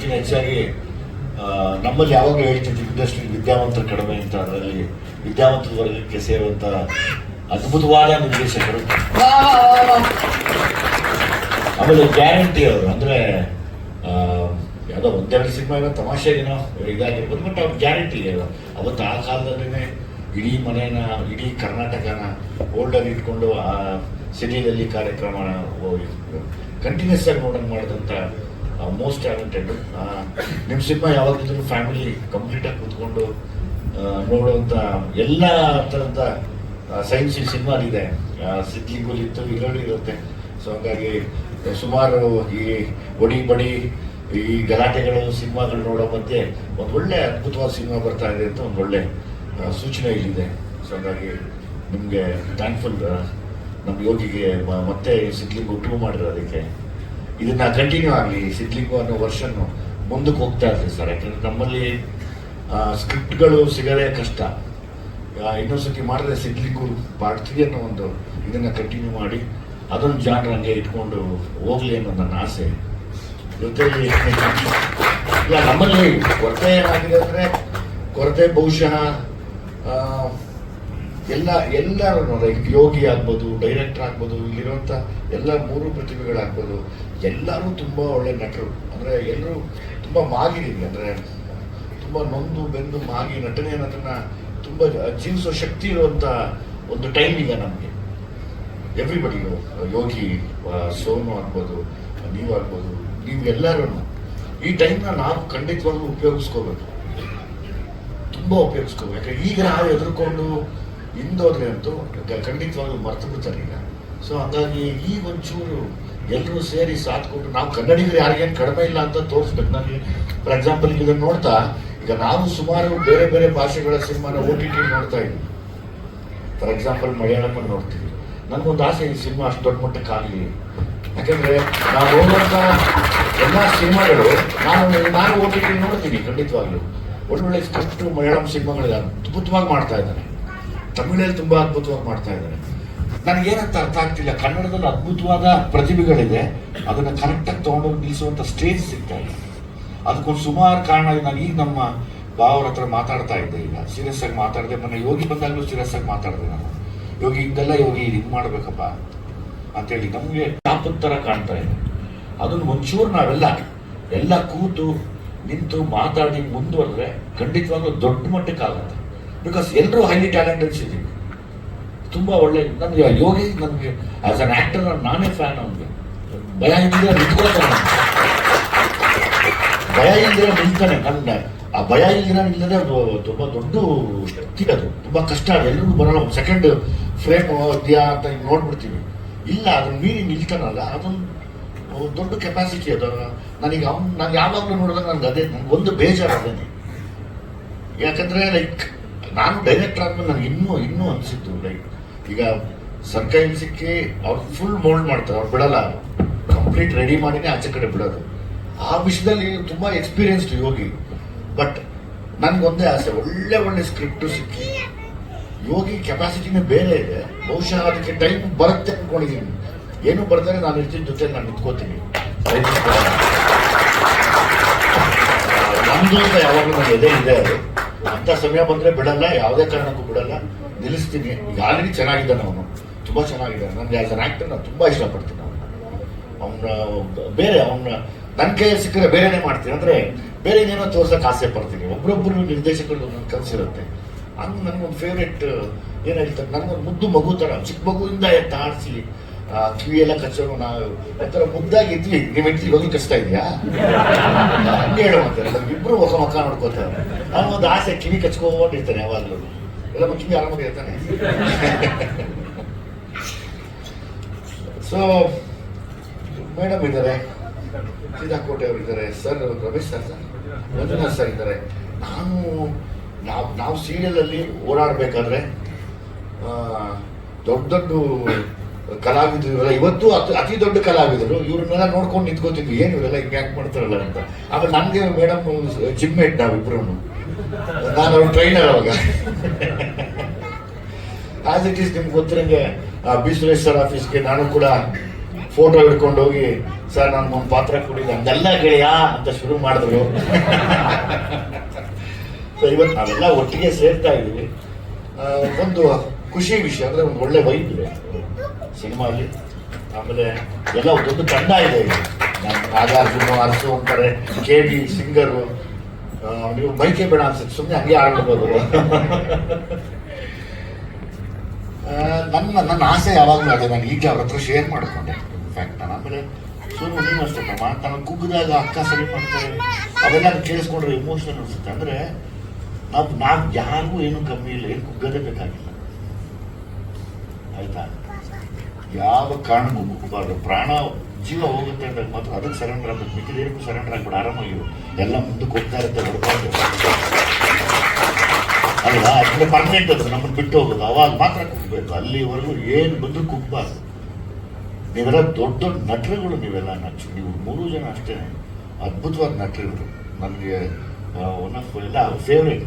ಎಲ್ಲದಕ್ಕಿಂತ ಹೆಚ್ಚಾಗಿ ನಮ್ಮಲ್ಲಿ ಯಾವಾಗಲೂ ಹೇಳ್ತಿದ್ವಿ ಇಂಡಸ್ಟ್ರಿ ವಿದ್ಯಾವಂತರು ಕಡಿಮೆ ಅಂತ. ಅದರಲ್ಲಿ ವಿದ್ಯಾವಂತರ ವರ್ಗಕ್ಕೆ ಸೇರುವಂಥ ಅದ್ಭುತವಾದ ನಿರ್ದೇಶಕರು. ಆಮೇಲೆ ಗ್ಯಾರಂಟಿ ಅವರು ಅಂದರೆ ಯಾವುದೋ ಒಂದೆರಡು ಸಿನಿಮಾ ಏನೋ ತಮಾಷೆಗೇನೋ ಇದಾಗಿರ್ಬೋದು, ಬಟ್ ಅವ್ರ ಗ್ಯಾರಂಟಿ ಅವತ್ತು ಆ ಕಾಲದಲ್ಲೇ ಇಡೀ ಮನೆನ, ಇಡೀ ಕರ್ನಾಟಕನ ಹೋಲ್ಡರ್ ಇಟ್ಕೊಂಡು ಆ ಸಿಟಿಯಲ್ಲಿ ಕಾರ್ಯಕ್ರಮ ಕಂಟಿನ್ಯೂಸ್ ಆಗಿ ನೋಡಂಗೆ ಮಾಡಿದಂಥ ಮೋಸ್ಟ್ ಟ್ಯಾಲೆಂಟೆಡ್. ನಿಮ್ಮ ಸಿನಿಮಾ ಯಾವಾಗಲೂ ಫ್ಯಾಮಿಲಿ ಕಂಪ್ಲೀಟಾಗಿ ಕೂತ್ಕೊಂಡು ನೋಡುವಂಥ ಎಲ್ಲ ಥರದ ಸೈನ್ಸ್ ಸಿನಿಮಾಲಿದೆ. ಸಿದ್ಲಿಂಗುಲಿತ್ತು, ಇದರಲ್ಲಿ ಇರುತ್ತೆ. ಸೊ ಹಾಗಾಗಿ ಸುಮಾರು ಈ ಒಡಿ ಬಡಿ ಈ ಗಲಾಟೆಗಳು ಸಿನಿಮಾಗಳು ನೋಡೋ ಮಧ್ಯೆ ಒಂದು ಒಳ್ಳೆ ಅದ್ಭುತವಾದ ಸಿನಿಮಾ ಬರ್ತಾ ಇದೆ ಅಂತ ಒಂದು ಒಳ್ಳೆ ಸೂಚನೆ ಇಲ್ಲಿದೆ. ಸೊ ಹಾಗಾಗಿ ನಿಮಗೆ ಥ್ಯಾಂಕ್ಫುಲ್ ನಮ್ಮ ಯೋಗಿಗೆ ಮತ್ತೆ ಸಿದ್ಲಿಂಗು ಟೂ ಮಾಡಿರೋದಕ್ಕೆ. ಇದನ್ನ ಕಂಟಿನ್ಯೂ ಆಗಲಿ, ಸಿದ್ಲಿಂಗು ಅನ್ನೋ ವರ್ಷನ್ನು ಮುಂದಕ್ಕೆ ಹೋಗ್ತಾ ಇರ್ತೀವಿ ಸರ್. ಯಾಕಂದ್ರೆ ನಮ್ಮಲ್ಲಿ ಸ್ಕ್ರಿಪ್ಟ್ಗಳು ಸಿಗೋದೇ ಕಷ್ಟ. ಇನ್ನೊಂದ್ಸತಿ ಮಾಡಿದ್ರೆ ಸಿದ್ಲಿಂಗು ಪಾರ್ಟ್ 3 ಅನ್ನೋ ಒಂದು ಇದನ್ನು ಕಂಟಿನ್ಯೂ ಮಾಡಿ ಅದೊಂದು ಜಾನರ್ ಹಂಗೆ ಇಟ್ಕೊಂಡು ಹೋಗ್ಲಿ ಅನ್ನೋ ನನ್ನ ಆಸೆ. ಜೊತೆಲಿ ಇಲ್ಲ, ನಮ್ಮಲ್ಲಿ ಕೊರತೆ ಏನಾಗಿದೆ ಅಂದರೆ ಕೊರತೆ ಬಹುಶಃ ಎಲ್ಲರೂ ಲೈಕ್ ಯೋಗಿ ಆಗ್ಬೋದು, ಡೈರೆಕ್ಟರ್ ಆಗ್ಬೋದು, ಇಲ್ಲಿರುವಂಥ ಎಲ್ಲ 3 ಪ್ರತಿಭೆಗಳಾಗ್ಬೋದು, ಎಲ್ಲರೂ ತುಂಬ ಒಳ್ಳೆ ನಟರು. ಅಂದರೆ ಎಲ್ಲರೂ ತುಂಬ ಮಾಗಿದ್ದೀವಿ, ಅಂದರೆ ತುಂಬ ನೊಂದು ಬೆಂದು ಮಾಗಿ ನಟನೆ ಅನ್ನೋದನ್ನ ತುಂಬ ಜೀವಿಸೋ ಶಕ್ತಿ ಇರುವಂಥ ಒಂದು ಟೈಮ್ ಈಗ ನಮಗೆ. ಎವ್ರಿಬಡಿಗೂ ಯೋಗಿ, ಸೋನು ಆಗ್ಬೋದು, ನೀವು ಆಗ್ಬೋದು, ನೀವು ಎಲ್ಲರೂ ಈ ಟೈಮ್ನ ನಾವು ಖಂಡಿತವಾಗ್ಲೂ ಉಪಯೋಗಿಸ್ಕೋಬೇಕು, ತುಂಬ ಉಪಯೋಗಿಸ್ಕೋಬೇಕು. ಯಾಕಂದ್ರೆ ಈಗ ನಾವು ಎದುರ್ಕೊಂಡು ಹಿಂದೋದ್ರೆ ಅಂತೂ ಖಂಡಿತವಾಗ್ಲೂ ಮರ್ತು ಬಿಡ್ತಾರೆ ಈಗ. ಸೊ ಹಾಗಾಗಿ ಈಗ ಒಂಚೂರು ಎಲ್ಲರೂ ಸೇರಿ ಸಾಥ್ ಕೊಟ್ಟು ನಾವು ಕನ್ನಡಿಗರು ಯಾರಿಗೇನು ಕಡಿಮೆ ಇಲ್ಲ ಅಂತ ತೋರಿಸ್ಬೇಕು. ನನಗೆ ಫಾರ್ ಎಕ್ಸಾಂಪಲ್ ಇದನ್ನು ನೋಡ್ತಾ ಈಗ ನಾವು ಸುಮಾರು ಬೇರೆ ಬೇರೆ ಭಾಷೆಗಳ ಸಿನಿಮಾನ OTT ನೋಡ್ತಾ ಇದ್ವಿ. ಫಾರ್ ಎಕ್ಸಾಂಪಲ್ ಮಲಯಾಳಂ ನೋಡ್ತೀವಿ. ನನಗೊಂದು ಆಸೆ, ಈ ಸಿನಿಮಾ ಅಷ್ಟು ದೊಡ್ಡ ಮಟ್ಟಕ್ಕಾಗಲಿ. ಯಾಕೆಂದರೆ ನಾವು ನೋಡುವಂಥ ಎಲ್ಲ ಸಿನಿಮಾಗಳು ನಾನು OTT ನೋಡ್ತೀನಿ ಖಂಡಿತವಾಗ್ಲೂ. ಒಳ್ಳೊಳ್ಳೆ ಸ್ಕ್ರಿಪ್ಟ್ ಮಲಯಾಳಂ ಸಿನಿಮಾಗಳಿಗೆ ಅದ್ಭುತವಾಗಿ ಮಾಡ್ತಾ ಇದ್ದಾರೆ, ತಮಿಳಲ್ಲಿ ತುಂಬ ಅದ್ಭುತವಾಗಿ ಮಾಡ್ತಾ ಇದ್ದಾರೆ. ನನಗೇನಂತ ಅರ್ಥ ಆಗ್ತಿಲ್ಲ, ಕನ್ನಡದಲ್ಲಿ ಅದ್ಭುತವಾದ ಪ್ರತಿಭೆಗಳಿದೆ, ಅದನ್ನು ಕರೆಕ್ಟಾಗಿ ತೊಗೊಂಡೋಗಿ ನಿಲ್ಲಿಸುವಂಥ ಸ್ಟೇಜ್ ಸಿಗ್ತಾ ಇಲ್ಲ. ಅದಕ್ಕೊಂದು ಸುಮಾರು ಕಾರಣ. ನಾನು ಈಗ ನಮ್ಮ ಬಾವರ ಹತ್ರ ಮಾತಾಡ್ತಾ ಇದ್ದೆ, ಈಗ ಸೀರಿಯಸ್ ಆಗಿ ಮಾತಾಡಿದೆ. ಮೊನ್ನೆ ಯೋಗಿ ಬಂದಾಗಲೂ ಸೀರಿಯಸ್ ಆಗಿ ಮಾತಾಡಿದೆ ನಾನು. ಯೋಗಿ ಹಿಂಗೆಲ್ಲ ಯೋಗಿ ಇದು ಮಾಡಬೇಕಪ್ಪ ಅಂತೇಳಿ ನಮಗೆ ಟಾಪದ ಥರ ಕಾಣ್ತಾ ಇದೆ. ಅದನ್ನು ಒಂಚೂರು ನಾವೆಲ್ಲ ಕೂತು ನಿಂತು ಮಾತಾಡಿ ಮುಂದುವರೆದ್ರೆ ಖಂಡಿತವಾಗ್ಲೂ ದೊಡ್ಡ ಮಟ್ಟಕ್ಕಾಗುತ್ತೆ. ಬಿಕಾಸ್ ಎಲ್ಲರೂ ಹೈಲಿ ಟ್ಯಾಲೆಂಟೆಡ್ಸ್ ಇದ್ದೀವಿ, ತುಂಬ ಒಳ್ಳೆ. ನನಗೆ ಯೋಗಿ, ನನಗೆ ಆಸ್ ಅನ್ ಆ್ಯಕ್ಟರ್ ನಾನೇ ಫ್ಯಾನ್. ಅವನಿಗೆ ಭಯ ಇಲ್ಲದೆ ನಿಂತ್ಕೊಳ್ತಾನೆ, ಭಯ ಇಲ್ಲದೆ ನಿಲ್ತಾನೆ. ನನ್ನ ಆ ಭಯ ಇಲ್ಲದೆ ಅದು ತುಂಬ ದೊಡ್ಡ ಶಕ್ತಿ. ಅದು ತುಂಬ ಕಷ್ಟ, ಅದು ಎಲ್ಲರಿಗೂ ಬರೋಲ್ಲ. ಒಂದು ಸೆಕೆಂಡ್ ಫ್ರೇಮ್ ಇದೆಯಾ ಅಂತ ಹಿಂಗೆ ನೋಡ್ಬಿಡ್ತೀವಿ. ಇಲ್ಲ, ಅದನ್ನ ಮೀರಿ ನಿಲ್ತಾನಲ್ಲ, ಅದೊಂದು ದೊಡ್ಡ ಕೆಪಾಸಿಟಿ. ಅದು ನನಗೆ ನಾನು ಯಾವಾಗಲೂ ನೋಡಿದಾಗ ನನಗೆ ಒಂದು ಬೇಜಾರು ಅದೇನೆ. ಯಾಕಂದರೆ ಲೈಕ್ ನಾನು ಡೈರೆಕ್ಟರ್ ಆದ್ಮೇಲೆ ನನಗೆ ಇನ್ನೂ ಅನಿಸಿದ್ದು, ಲೈಕ್ ಈಗ ಸರ್ಕೈಲಿ ಸಿಕ್ಕಿ ಅವ್ರು ಫುಲ್ ಮೋಲ್ಡ್ ಮಾಡ್ತಾರೆ, ಅವ್ರು ಬಿಡಲ್ಲ, ಕಂಪ್ಲೀಟ್ ರೆಡಿ ಮಾಡಿನೇ ಆಚೆ ಕಡೆ ಬಿಡೋದು. ಆ ವಿಷಯದಲ್ಲಿ ತುಂಬ ಎಕ್ಸ್ಪೀರಿಯನ್ಸ್ಡ್ ಯೋಗಿ. ಬಟ್ ನನಗೊಂದೇ ಆಸೆ, ಒಳ್ಳೆ ಸ್ಕ್ರಿಪ್ಟು ಸಿಕ್ಕಿ. ಯೋಗಿ ಕೆಪಾಸಿಟಿನೇ ಬೇರೆ ಇದೆ, ಬಹುಶಃ ಅದಕ್ಕೆ ಟೈಮ್ ಬರುತ್ತೆ ಅಂದ್ಕೊಂಡಿದ್ದೀನಿ. ಏನು ಬರ್ತಾರೆ ನಾನು ಇರ್ತೀನಿ, ಜೊತೆ ನಾನು ನಿಂತ್ಕೋತೀನಿ. ನಮ್ದು ಅಂತ ಯಾವಾಗಲೂ ನನ್ನ ಎದೆ ಇದೆ. ಅದು ಅಂಥ ಸಮಯ ಬಂದರೆ ಬಿಡಲ್ಲ, ಯಾವುದೇ ಕಾರಣಕ್ಕೂ ಬಿಡಲ್ಲ, ನಿಲ್ಲಿಸ್ತೀನಿ. ಈಗ ಆಲ್ರೆಡಿ ಚೆನ್ನಾಗಿದ್ದಾನೆ ಅವನು, ತುಂಬ ಚೆನ್ನಾಗಿದ್ದಾನೆ. ನನಗೆ ಆಸ್ ಅನ್ ಆ್ಯಕ್ಟರ್ ನಾನು ತುಂಬ ಇಷ್ಟಪಡ್ತೀನಿ ಅವನ್ನ ನನ್ನ ಕೈಯಲ್ಲಿ ಸಿಕ್ಕರೆ ಬೇರೆನೇ ಮಾಡ್ತೀನಿ. ಅಂದರೆ ಬೇರೆ ಏನೇನೋ ತೋರ್ಸೋಕೆ ಆಸೆ ಪಡ್ತೀನಿ. ಒಬ್ಬರೊಬ್ಬರು ನಿರ್ದೇಶಕರು ನನ್ನ ಕನಸಿರುತ್ತೆ. ಹಂಗೆ ನನಗೊಂದು ಫೇವ್ರೆಟ್ ಏನು ಹೇಳ್ತಾರೆ, ನನಗೊಂದು ಮುದ್ದು ಮಗು ಥರ, ಚಿಕ್ಕ ಮಗುವಿಂದ ಆಡಿಸಿ ಕಿವಿಯೆಲ್ಲ ಕಚ್ಚೋರು ನಾವು ಒಂಥರ ಮುದ್ದಾಗಿದ್ವಿ. ನಿಮ್ಮ ಹೆಂಡತಿ ಹೋಗಿ ಕಚ್ತಾ ಇದೆಯಾ ಹಂಗೆ ಹೇಳೋ ಮತ್ತೆ ನಮಗಿಬ್ಬರು ಮುಖ ನೋಡ್ಕೋತಾರೆ. ನನಗೊಂದು ಆಸೆ, ಕಿವಿ ಕಚ್ಕೊಂಡಿರ್ತಾನೆ ಯಾವಾಗಲೂ. ಎಲ್ಲ ಕಿವಿ ಆರಾಮಾಗಿರ್ತಾನೆ. ಮೇಡಮ್ ಇದ್ದಾರೆ, ಸೀತಾಕೋಟೆ ಅವರು ಇದ್ದಾರೆ, sir Ramesh sir, Manjunath sir ಇದ್ದಾರೆ. ನಾವು ಸೀರಿಯಲಲ್ಲಿ ಓಡಾಡಬೇಕಾದ್ರೆ ದೊಡ್ಡ ಕಲಾವಿದರು ಇವರೆಲ್ಲ, ಇವತ್ತು ಅತಿ ದೊಡ್ಡ ಕಲಾವಿದರು, ಇವ್ರನ್ನೆಲ್ಲ ನೋಡ್ಕೊಂಡು ನಿಂತ್ಕೋತಿದ್ವಿ, ಏನು ಇವರೆಲ್ಲ ಹಿಂಗೆ ಯಾಕೆ ಮಾಡ್ತಾರಲ್ಲ ಅಂತ. ಆಮೇಲೆ ನನಗೆ ಮೇಡಮ್ ಜಿಮ್ಮೇಟ್ ನಾವಿಬ್ರು, ನಾನು ಅವ್ರ ಟ್ರೈನರ್ ಅವಾಗ. ಆಸ್ ಇಟ್ ಈಸ್ ನಿಮ್ಗೆ ಗೊತ್ತಿರಂಗೆ ಬಿ ಸುರೇಶ್ ಸರ್ ಆಫೀಸ್ಗೆ ನಾನು ಕೂಡ ಫೋಟೋ ಹಿಡ್ಕೊಂಡು ಹೋಗಿ ಸರ್ ನಾನು ಒಂದು ಪಾತ್ರ ಕುಡಿದ ಹಂಗೆಲ್ಲ ಗೆಳೆಯ ಅಂತ ಶುರು ಮಾಡಿದ್ರು. ಸೊ ಇವತ್ತು ನಾವೆಲ್ಲ ಒಟ್ಟಿಗೆ ಸೇರ್ತಾ ಇದ್ದೀವಿ. ಒಂದು ಖುಷಿ ವಿಷಯ ಅಂದರೆ ಒಂದು ಒಳ್ಳೆ ವೈಬ್ ಇದೆ ಸಿನಿಮಾಲಿ. ಆಮೇಲೆ ಎಲ್ಲ ದೊಡ್ಡ ತಂಡ ಇದೆ ಇಲ್ಲಿ. ನಾಗಾರ್ಜುನ ಅರಸು ಅಂತಾರೆ, ಕೆ ಬಿ ಸಿಂಗರು. ನೀವು ಮೈಕೆ ಬೇಡ ಅನ್ಸುತ್ತೆ, ಸುಮ್ಮನೆ ಹಂಗೆ ಆಡ್ಬೋದು. ನನ್ನ ಆಸೆ ಯಾವಾಗಲೂ ಅದೇ, ನಾನು ಈಗಲೇ ಅವ್ರ ಹತ್ರ ಶೇರ್ ಮಾಡಿಕೊಂಡೆ. ಇನ್ಫ್ಯಾಕ್ಟ್ ನಾನು ಆಮೇಲೆ ಸುಮ್ಮನೆ ನೀವು ಅಷ್ಟೇ ನಾನು ಕುಗ್ಗಿದಾಗ ಅಕ್ಕ ಸರಿ ಮಾಡ್ತಾರೆ, ಅವೆಲ್ಲ ಕೇಳಿಸ್ಕೊಂಡ್ರೆ ಇಮೋಷನಲ್ ಅನಿಸುತ್ತೆ. ಅಂದರೆ ನಾವು ಯಾರಿಗೂ ಏನು ಕಮ್ಮಿ ಇಲ್ಲ, ಏನು ಕುಗ್ಗದೇ ಬೇಕಾಗಿಲ್ಲ. ಆಯ್ತಾ? ಯಾವ ಕಾರಣಕ್ಕೂ ಕುಗ್ಗಬಾರ್ದು. ಪ್ರಾಣ ಜೀವ ಹೋಗುತ್ತೆ ಅಂದಾಗ ಮಾತ್ರ ಅದಕ್ಕೆ ಸರೆಂಡರ್ ಆಗಬೇಕು. ಮಿಕ್ಕಿದೇನಕ್ಕೂ ಸರೆಂಡರ್ ಆಗ್ಬಿಟ್ಟು ಆರಾಮಾಗಿ ಎಲ್ಲ ಮುಂದಕ್ಕೆ ಹೋಗ್ತಾ ಇರುತ್ತೆ, ಹೊಡ್ಕೊಂಡು ಅಲ್ವಾ? ಯಾಕಂದ್ರೆ ಪರ್ಮನೆಂಟ್ ಅದು ನಮ್ಮನ್ನು ಬಿಟ್ಟು ಹೋಗೋದು, ಅವಾಗ ಮಾತ್ರ ಕುಗ್ಬೇಕು. ಅಲ್ಲಿವರೆಗೂ ಏನು ಬಂದರೂ ಕುಗ್ಬಾರ್ದು. ನೀವೆಲ್ಲ ದೊಡ್ಡ ದೊಡ್ಡ ನಟರುಗಳು, ನೀವೆಲ್ಲ ನೀವು 3 ಜನ ಅಷ್ಟೇ ಅದ್ಭುತವಾದ ನಟರುಗಳು. ನನಗೆ ಒನ್ ಆಫ್ ಎಲ್ಲ ಫೇವ್ರೇಟ್.